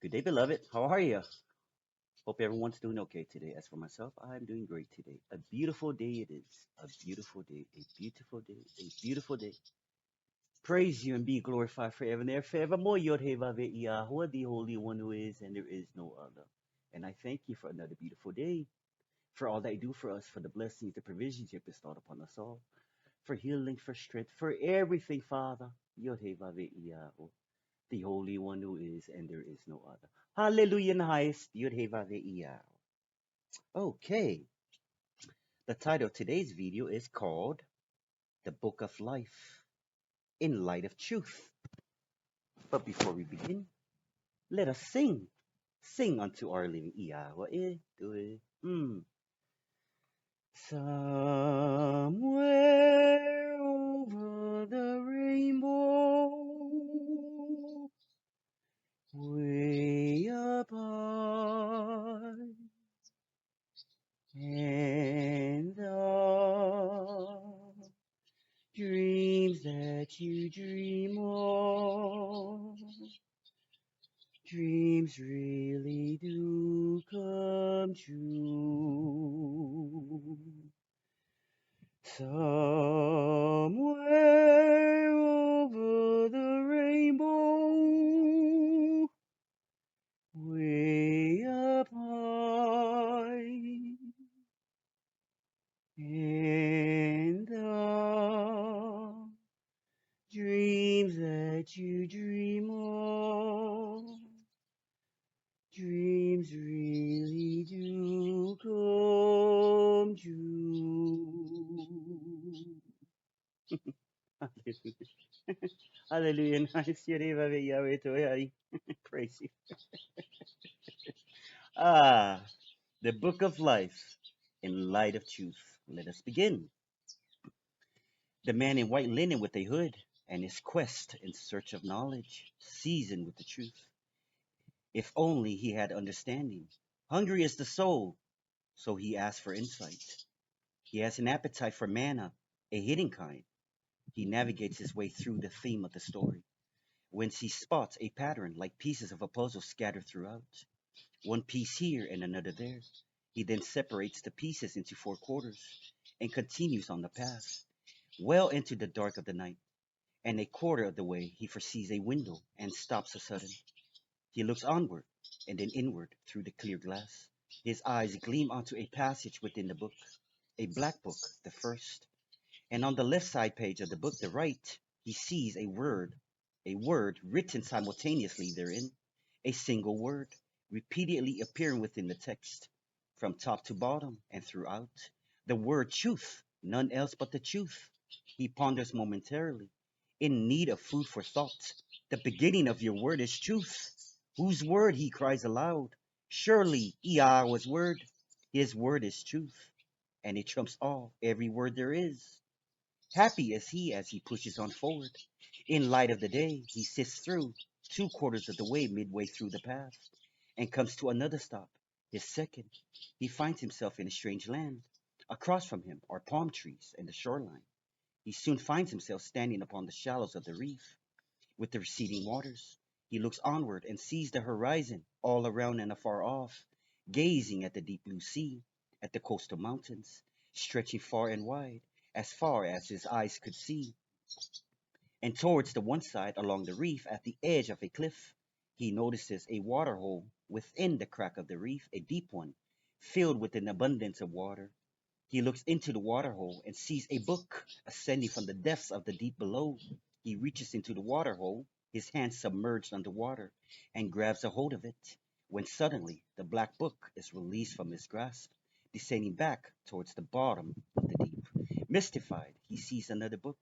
Good day, beloved. How are you? Hope everyone's doing okay today. As for myself, I'm doing great today. A beautiful day it is. A beautiful day. A beautiful day. A beautiful day. Praise you and be glorified forever and ever. Forevermore, YHVH Yahweh, the Holy One who is, and there is no other. And I thank you for another beautiful day, for all that you do for us, for the blessings, the provisions you have bestowed upon us all, for healing, for strength, for everything, Father. YHVH Yahweh, the Holy One who is, and there is no other. Hallelujah in the highest. YHVH. Okay, the title of today's video is called The Book of Life in Light of Truth. But before we begin, let us sing. Sing unto our living Yahweh. Do it. Somewhere over the rainbow, way up high, and the dreams that you dream of, dreams really do come true. Somewhere over the rainbow, way up high, and the dreams that you dream of, dreams really do come true. Hallelujah. Hallelujah. Praise you. Ah, the book of life in light of truth. Let us begin. The man in white linen with a hood and his quest in search of knowledge, seasoned with the truth. If only he had understanding. Hungry is the soul, so he asks for insight. He has an appetite for manna, a hidden kind. He navigates his way through the theme of the story, whence he spots a pattern like pieces of a puzzle scattered throughout. One piece here and another there. He then separates the pieces into four quarters and continues on the path, well into the dark of the night. And a quarter of the way he foresees a window and stops a sudden. He looks onward and then inward through the clear glass. His eyes gleam onto a passage within the book, a black book, the first. And on the left side page of the book, the right, he sees a word written simultaneously therein, a single word, repeatedly appearing within the text, from top to bottom and throughout. The word truth, none else but the truth. He ponders momentarily, in need of food for thought. The beginning of your word is truth. Whose word? He cries aloud. Surely Yahweh's word. His word is truth, and it trumps all, every word there is. Happy is he as he pushes on forward. In light of the day, he sifts through two quarters of the way midway through the path and comes to another stop, his second. He finds himself in a strange land. Across from him are palm trees and the shoreline. He soon finds himself standing upon the shallows of the reef with the receding waters. He looks onward and sees the horizon all around and afar off, gazing at the deep blue sea, at the coastal mountains, stretching far and wide, as far as his eyes could see. And towards the one side, along the reef, at the edge of a cliff, he notices a waterhole within the crack of the reef, a deep one, filled with an abundance of water. He looks into the waterhole and sees a book ascending from the depths of the deep below. He reaches into the waterhole, his hand submerged under water, and grabs a hold of it, when suddenly the black book is released from his grasp, descending back towards the bottom of the deep. Mystified, he sees another book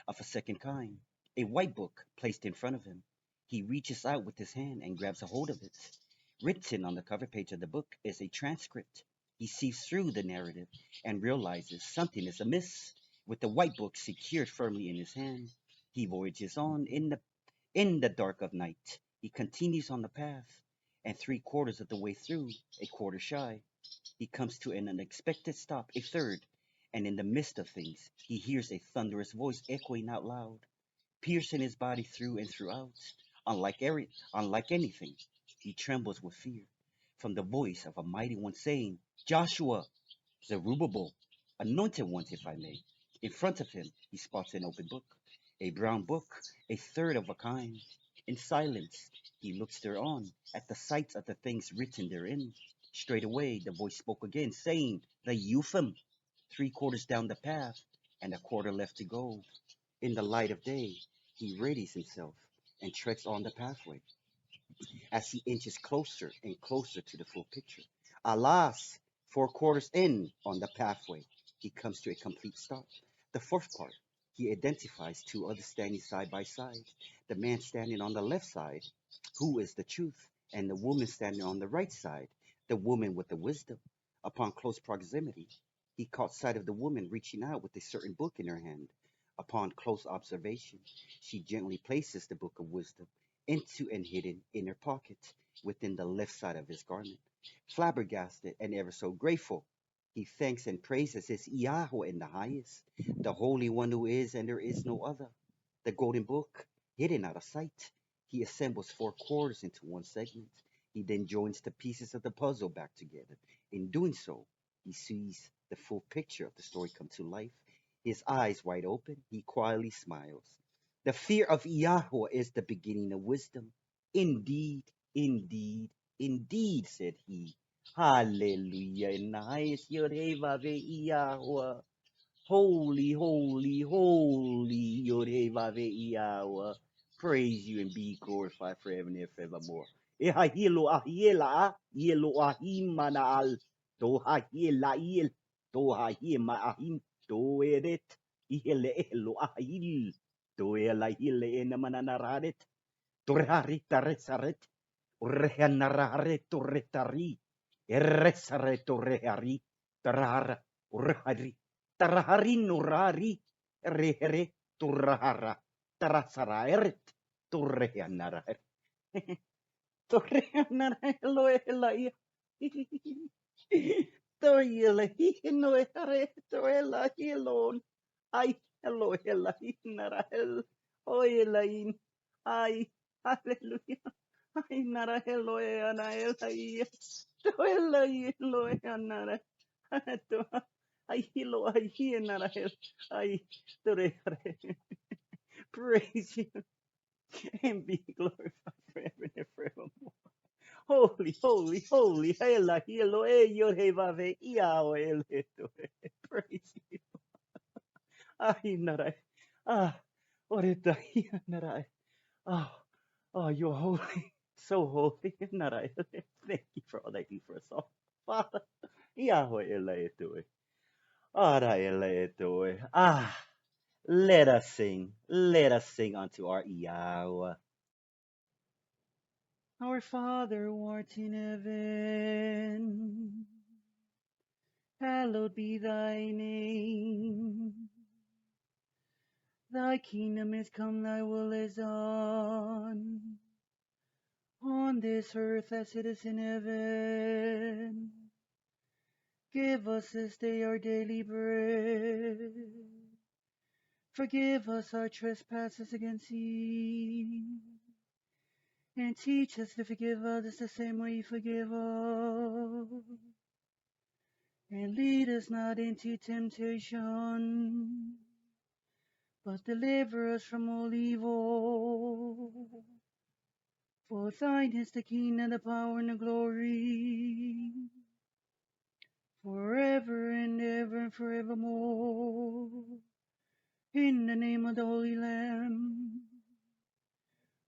of a second kind, a white book placed in front of him. He reaches out with his hand and grabs a hold of it. Written on the cover page of the book is a transcript. He sees through the narrative and realizes something is amiss. With the white book secured firmly in his hand, he voyages on in the dark of night. He continues on the path, and three quarters of the way through, a quarter shy, he comes to an unexpected stop, a third, and in the midst of things, he hears a thunderous voice echoing out loud, piercing his body through and throughout, unlike anything. He trembles with fear from the voice of a mighty one saying, Joshua, Zerubbabel, anointed ones, if I may. In front of him, he spots an open book, a brown book, a third of a kind. In silence, he looks thereon at the sight of the things written therein. Straightway, the voice spoke again, saying, the euphem, 3/4 down the path, and a quarter left to go. In the light of day, he readies himself and treads on the pathway as he inches closer and closer to the full picture. Alas, 4/4 in on the pathway, he comes to a complete stop. The fourth part, he identifies two others standing side by side. The man standing on the left side, who is the truth, and the woman standing on the right side, the woman with the wisdom. Upon close proximity, he caught sight of the woman reaching out with a certain book in her hand. Upon close observation, she gently places the book of wisdom into an hidden inner pocket within the left side of his garment. Flabbergasted and ever so grateful, he thanks and praises his Yahweh in the highest, the Holy One who is and there is no other. The golden book, hidden out of sight, he assembles 4/4 into one segment. He then joins the pieces of the puzzle back together. In doing so, he sees the full picture of the story come to life. His eyes wide open, he quietly smiles. The fear of Yahweh is the beginning of wisdom. Indeed, indeed, indeed, said he. Hallelujah. In the highest Yahweh. Holy, holy, holy Yahweh. Praise you and be glorified forever and forevermore. Ehahilo ahiela, yelo ahimanal, tohahiela il, tohahima ahim, toeret, ihele elo ahil, toela hile enamanararet, torharita resaret, urehanarare torretari, eresare torrehari, tarara, urhari, tarahari nurari, rehere, turrahara, tarasara eret, torrehanara. Torrehanara eloela. Toyela hinoere, toela hilon. Ay, eloela hinara el, oelain. Ay, hallelujah. Ay, nara eloena elai. Toela eloena. Ay, hilo, ay, hinara el. Ay, torreare. Praise you and be glorified forever and forevermore. Holy, holy, holy, hela, hilo, yorhevave, Yahweh, praise you. Ay, narai. Ah, orita, narai. Oh, you're holy, so holy, narai. Thank you for all that you do for us all. Father, Yahweh, eleitoi. Ara, eleitoi. Let us sing unto our Yahweh. Our Father who art in heaven, hallowed be thy name. Thy kingdom is come, thy will is done, on this earth as it is in heaven. Give us this day our daily bread. Forgive us our trespasses against thee, and teach us to forgive others the same way you forgive us. And lead us not into temptation, but deliver us from all evil. For thine is the kingdom, the power, and the glory, forever and ever and forevermore. In the name of the Holy Lamb,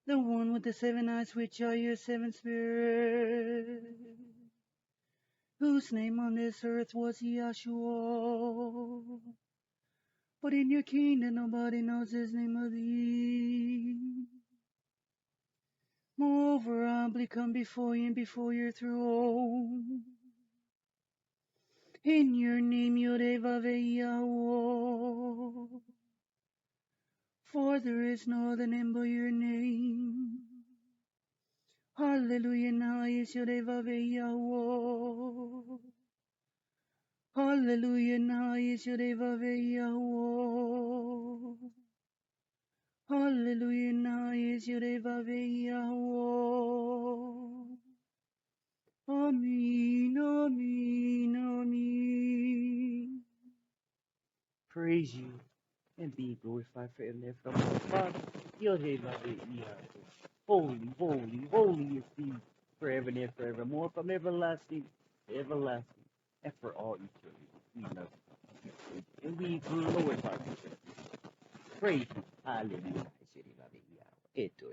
the one with the 7 eyes, which are your 7 spirits, whose name on this earth was Yahshua. But in your kingdom nobody knows his name of thee. Moreover, I humbly come before you and before your throne. In your name, Yahweh, for there is no other name but your name. Hallelujah, now is Yahweh. Hallelujah, now is Yahweh. Hallelujah, now is Yahweh. praise you, and be glorified forever and ever. Father, holy, holy, holy is thee forever and ever, forevermore, from everlasting to everlasting, and for all eternity. We love you, and we glorify you. Praise you. Hallelujah. Eto